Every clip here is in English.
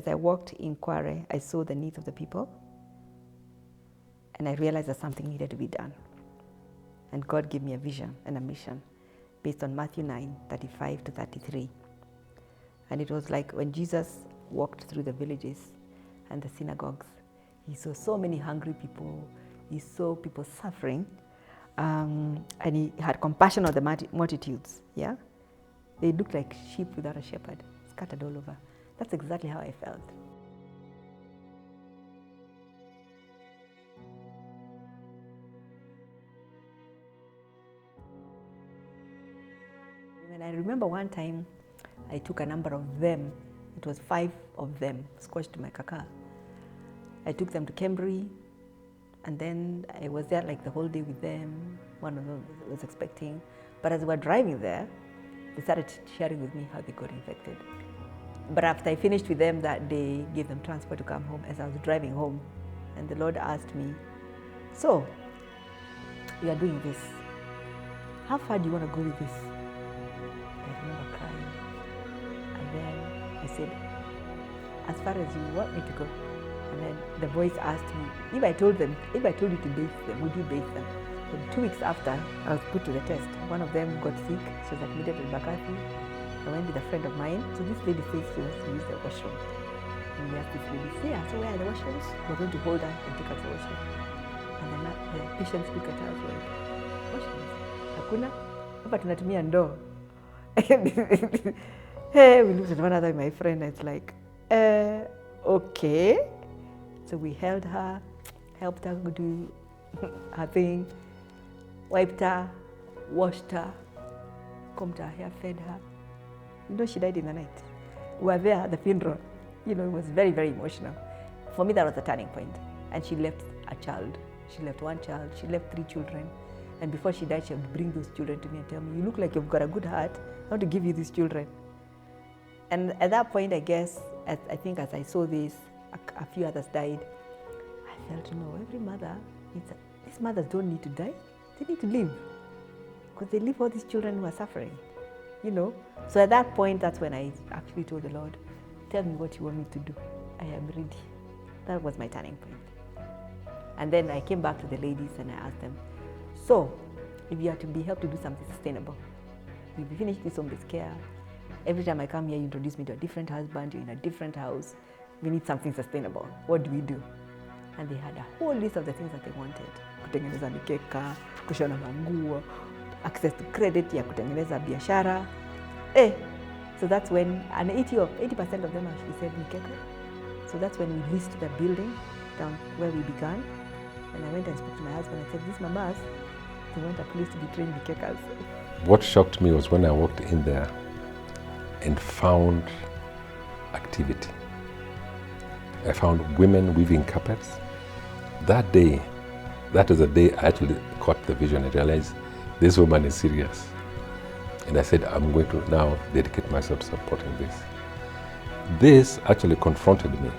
as I walked in Kware, I saw the needs of the people, and I realized that something needed to be done. And God gave me a vision and a mission based on Matthew 9:35 to 33. And it was like when Jesus walked through the villages and the synagogues, he saw so many hungry people, he saw people suffering, and he had compassion on the multitudes, yeah? They looked like sheep without a shepherd, scattered all over. That's exactly how I felt. And I remember one time, I took a number of them. It was 5 of them, squashed to my kaka. I took them to Cambry, and then I was there like the whole day with them. One of them was expecting. But as we were driving there, they started sharing with me how they got infected. But after I finished with them that day, gave them transport to come home, as I was driving home, and the Lord asked me, so, you are doing this. How far do you want to go with this? I remember crying. And then I said, as far as you want me to go. And then the voice asked me, if I told you to bathe them, would you bathe them? And 2 weeks after, I was put to the test. One of them got sick. She was admitted at Bakati. I went with a friend of mine. So this lady says she wants to use the washroom. And we asked this lady, so where are the washrooms? We're going to hold her and take her to the washroom. And the patients look at us like, washrooms? Hakuna? Hapa tunatumia ndoo. Hey, we looked at one another, my friend, and it's like, okay. So we held her, helped her do her thing, wiped her, washed her, combed her hair, fed her. You know, she died in the night. We were there at the funeral. You know, it was very, very emotional. For me, that was a turning point. And she left a child. She left one child. She left 3 children. And before she died, she would bring those children to me and tell me, you look like you've got a good heart. I want to give you these children. And at that point, I guess, I think as I saw this, a few others died, I felt, every mother, these mothers don't need to die. They need to live. Because they leave all these children who are suffering, So at that point, that's when I actually told the Lord, tell me what you want me to do. I am ready. That was my turning point. And then I came back to the ladies and I asked them, so if you are to be helped to do something sustainable, if you finish this home-based care, every time I come here, you introduce me to a different husband, you're in a different house, we need something sustainable. What do we do? And they had a whole list of the things that they wanted. Kutengeneza mikeka, kushona manguo, access to credit ya kutengeneza biashara. So that's when, and 80% of them actually said mikeka. So that's when we leased the building down where we began. And I went and spoke to my husband and said, these mamas, they want a place to be trained mikekas. What shocked me was when I walked in there and found activity. I found women weaving carpets. That day, that was the day I actually caught the vision and realized this woman is serious. And I said, I'm going to now dedicate myself to supporting this. This actually confronted me,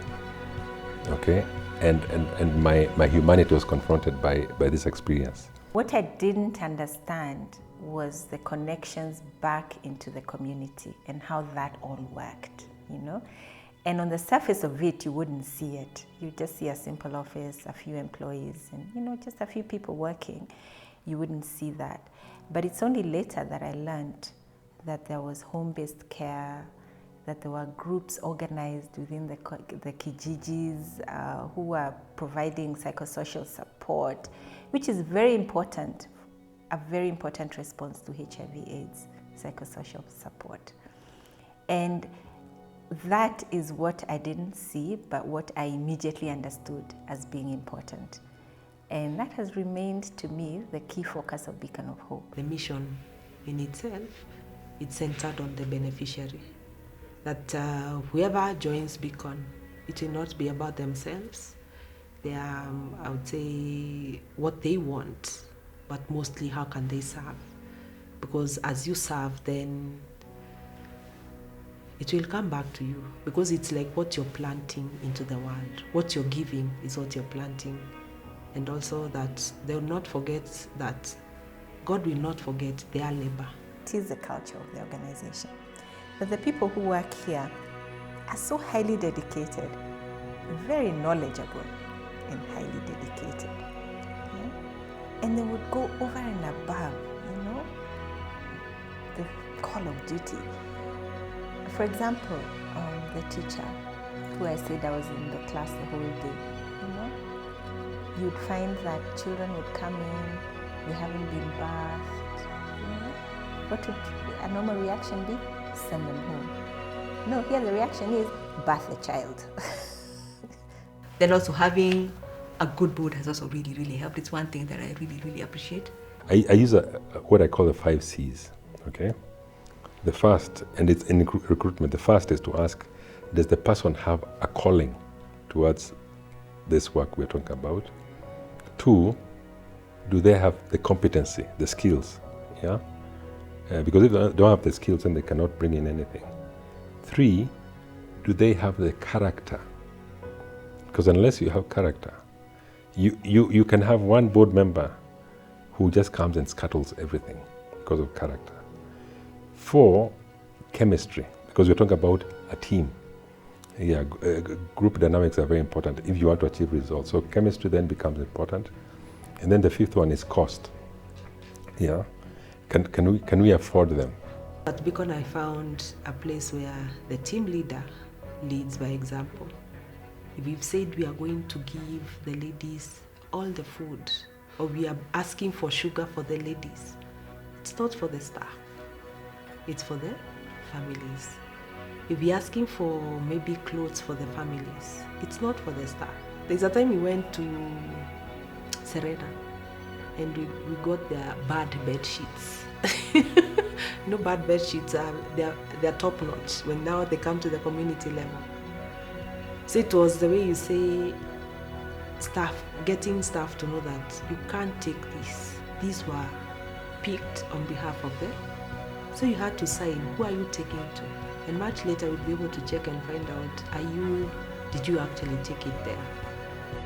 okay? And my humanity was confronted by this experience. What I didn't understand was the connections back into the community and how that all worked, And on the surface of it, you wouldn't see it. You just see a simple office, a few employees, and just a few people working. You wouldn't see that. But it's only later that I learned that there was home-based care, that there were groups organized within the kijijis who were providing psychosocial support, which is very important, a very important response to HIV/AIDS, psychosocial support. And that is what I didn't see, but what I immediately understood as being important. And that has remained to me the key focus of Beacon of Hope. The mission in itself, it's centered on the beneficiary. That whoever joins Beacon, it will not be about themselves. They are, I would say, what they want, but mostly how can they serve? Because as you serve, then it will come back to you, because it's like what you're planting into the world. What you're giving is what you're planting. And also that they will not forget that God will not forget their labor. It is the culture of the organization. But the people who work here are so highly dedicated, very knowledgeable and highly dedicated. Yeah? And they would go over and above, the call of duty. For example, the teacher who I said I was in the class the whole day, you'd find that children would come in, they haven't been bathed. What would a normal reaction be? Send them home. No, here the reaction is bath the child. Then also having a good board has also really, really helped. It's one thing that I really, really appreciate. I use what I call the 5 C's, okay? The first, and it's in recruitment, the first is to ask, does the person have a calling towards this work we're talking about? 2, do they have the competency, the skills, yeah? Because if they don't have the skills, then they cannot bring in anything. 3, do they have the character? Because unless you have character, you can have one board member who just comes and scuttles everything because of character. 4, chemistry, because we're talking about a team. Yeah, group dynamics are very important if you want to achieve results. So chemistry then becomes important. And then the 5th one is cost. Yeah, can we afford them? At Beacon, I found a place where the team leader leads by example. If we've said we are going to give the ladies all the food, or we are asking for sugar for the ladies, it's not for the staff, it's for the families. If we're asking for maybe clothes for the families, it's not for the staff. There's a time we went to Serena and we got their bad bed sheets. No, bad bed sheets, they're top notch when now they come to the community level. So it was the way you say staff, getting staff to know that you can't take this. These were picked on behalf of them. So you had to sign, who are you taking to? And much later we'll be able to check and find out, did you actually take it there?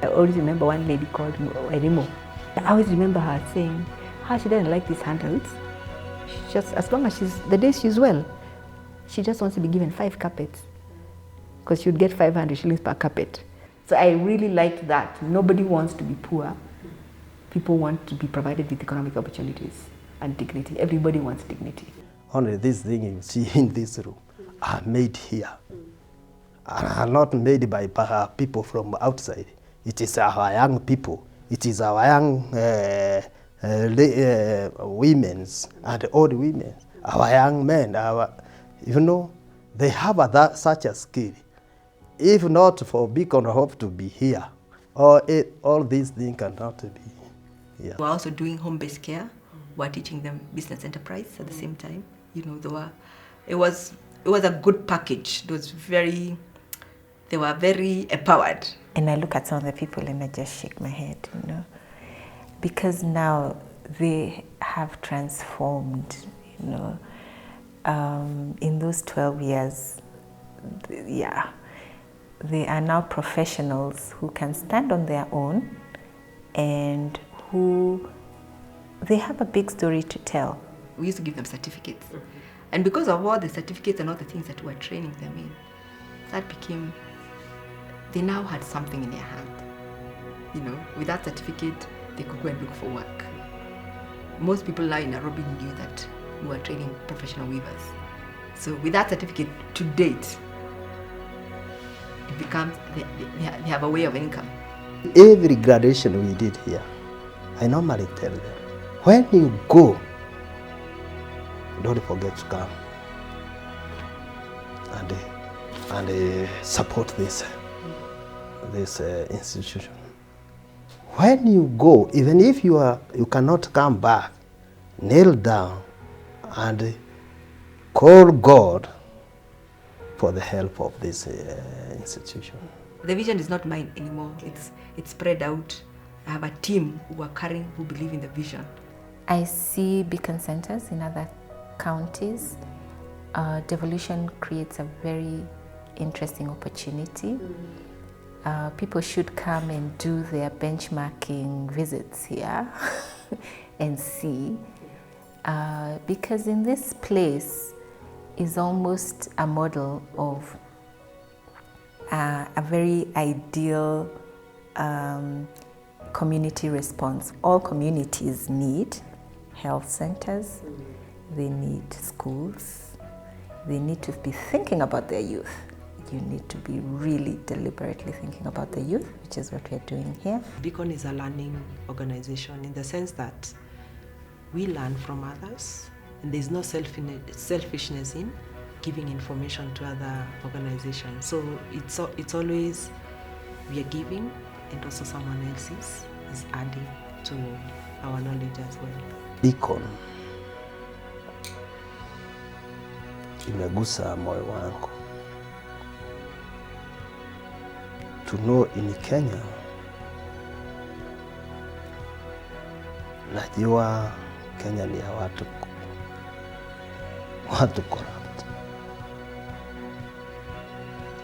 I always remember one lady called Erimo. I always remember her saying how she doesn't like these handouts. She just, as long as the day she's well, she just wants to be given 5 carpets because she would get 500 shillings per carpet. So I really liked that. Nobody wants to be poor. People want to be provided with economic opportunities and dignity. Everybody wants dignity. Only this thing you see in this room are made here. Are not made by people from outside. It is our young people. It is our young women and old women, our young men. They have such a skill. If not for Beacon Hope to be here, all these things cannot be here. We're also doing home-based care. We're teaching them business enterprise at the same time. It was a good package. They were very empowered. And I look at some of the people and I just shake my head, because now they have transformed, in those 12 years, yeah. They are now professionals who can stand on their own and who they have a big story to tell. We used to give them certificates. And because of all the certificates and all the things that we were training them in, that became, they now had something in their hand. With that certificate, they could go and look for work. Most people now in Nairobi knew that we were training professional weavers. So with that certificate, to date, it becomes, they have a way of income. Every graduation we did here, I normally tell them, when you go, don't forget to come and support this institution. When you go, even if you cannot come back, kneel down and call God for the help of this institution. The vision is not mine anymore. It's spread out. I have a team who believe in the vision. I see beacon centers in other counties. Devolution creates a very interesting opportunity. People should come and do their benchmarking visits here and see, because in this place is almost a model of a very ideal community response. All communities need health centers, they need schools, they need to be thinking about their youth. You need to be really deliberately thinking about the youth, which is what we're doing here. Beacon is a learning organization in the sense that we learn from others, and there's no selfishness in giving information to other organizations. So it's always we are giving, and also someone else is adding to our knowledge as well. Beacon imegusa moyo wangu to know in Kenya, najua Kenya ni ya watu corrupt,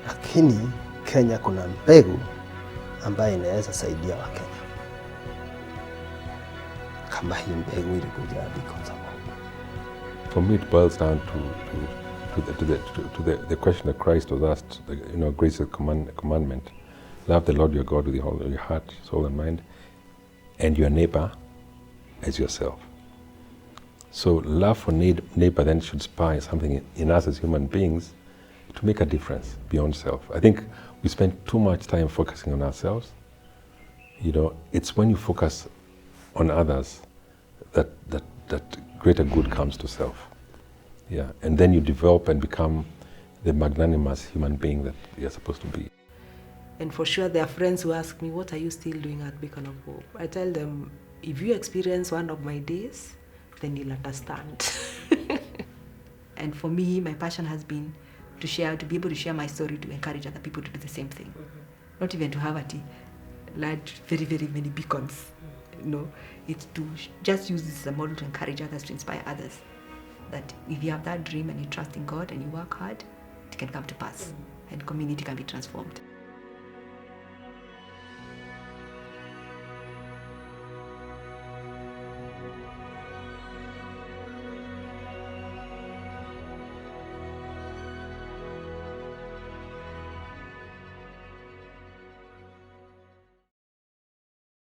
lakini Kenya kuna mbegu ambayo inaweza saidia Wakenya. Kama hii mbegu ilikuja because of For me, it boils down to the question that Christ was asked. Grace is a commandment. Love the Lord your God with all your heart, soul, and mind, and your neighbor as yourself. So love for neighbor then should inspire something in us as human beings to make a difference beyond self. I think we spend too much time focusing on ourselves. It's when you focus on others that greater good comes to self. Yeah, and then you develop and become the magnanimous human being that you're supposed to be. And for sure, there are friends who ask me, what are you still doing at Beacon of Hope? I tell them, if you experience one of my days, then you'll understand. And for me, my passion has been to be able to share my story, to encourage other people to do the same thing. Not even to have large, very, very many beacons. No, it's to just use this as a model to encourage others, to inspire others. That if you have that dream and you trust in God and you work hard, it can come to pass and community can be transformed.